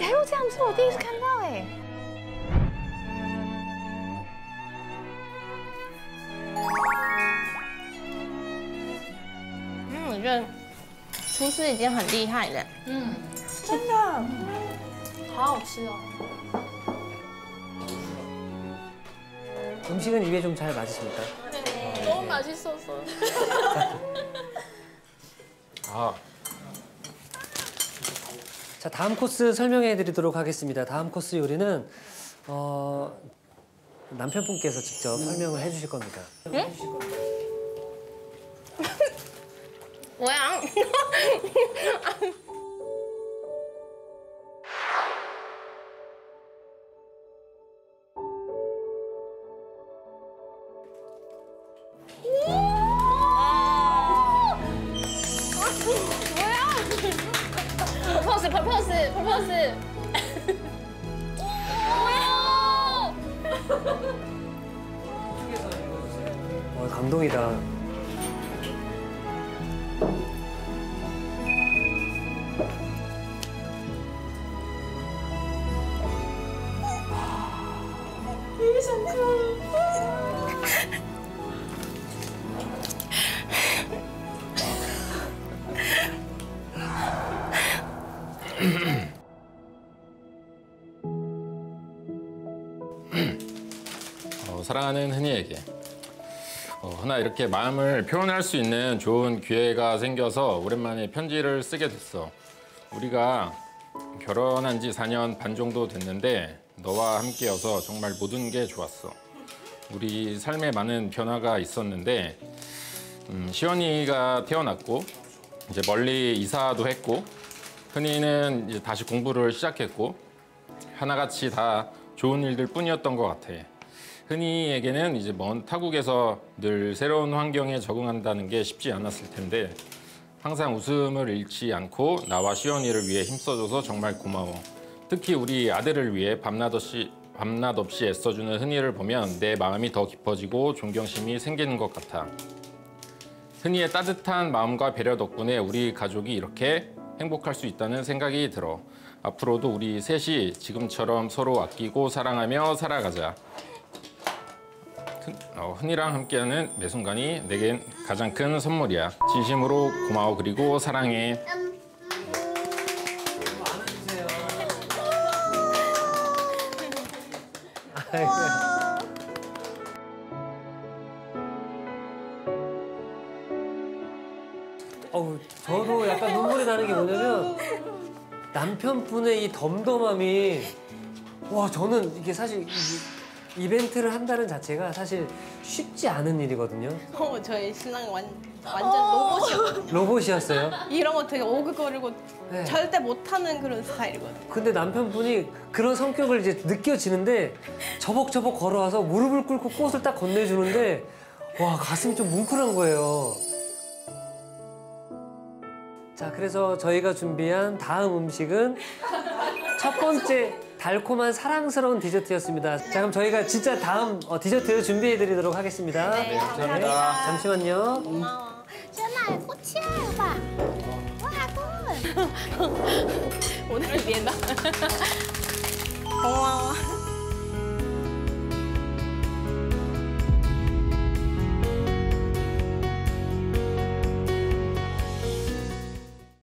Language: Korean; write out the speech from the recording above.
还有这样做，我第一次看到哎。我觉得厨师已经很厉害了。真的，好好吃哦。 음식은 입에 좀 잘 맞으십니까? 네, 너무 맛있었어. 자, 다음 코스 설명해 드리도록 하겠습니다. 다음 코스 요리는 남편분께서 직접 설명을 해 주실 겁니다. 응? 뭐야? 퍼포스. 감동이다. 되게 잘吃。 사랑하는 흔히에게 흔아 이렇게 마음을 표현할 수 있는 좋은 기회가 생겨서 오랜만에 편지를 쓰게 됐어. 우리가 결혼한 지 4년 반 정도 됐는데 너와 함께여서 정말 모든 게 좋았어. 우리 삶에 많은 변화가 있었는데 시연이가 태어났고 이제 멀리 이사도 했고 흔히는 이제 다시 공부를 시작했고 하나같이 다 좋은 일들 뿐이었던 것 같아. 흔히에게는 이제 먼 타국에서 늘 새로운 환경에 적응한다는 게 쉽지 않았을 텐데 항상 웃음을 잃지 않고 나와 시연이를 위해 힘써줘서 정말 고마워. 특히 우리 아들을 위해 밤낮 없이 애써주는 흔히를 보면 내 마음이 더 깊어지고 존경심이 생기는 것 같아. 흔히의 따뜻한 마음과 배려 덕분에 우리 가족이 이렇게 행복할 수 있다는 생각이 들어. 앞으로도 우리 셋이 지금처럼 서로 아끼고 사랑하며 살아가자. 흔히랑 함께하는 매 순간이 내겐 가장 큰 선물이야. 진심으로 고마워 그리고 사랑해. 저도 약간 눈물이 나는 게 뭐냐면 남편분의 이 덤덤함이 저는 이게 사실 이벤트를 한다는 자체가 사실 쉽지 않은 일이거든요. 저희 신랑 완전 로봇이었거든요. 로봇이었어요? 이런 거 되게 오글거리고 네. 절대 못하는 그런 스타일이거든요. 근데 남편분이 그런 성격을 이제 느껴지는데 저벅저벅 걸어와서 무릎을 꿇고 꽃을 딱 건네주는데 와, 가슴이 좀 뭉클한 거예요. 자, 그래서 저희가 준비한 다음 음식은 첫 번째 달콤한 사랑스러운 디저트였습니다. 자, 그럼 저희가 진짜 다음 디저트 준비해드리도록 하겠습니다. 네, 감사합니다. 잠시만요. 고마워. 시연아, 꽃이야, 봐. 와, 꽃. 오늘 미안다. 고마워.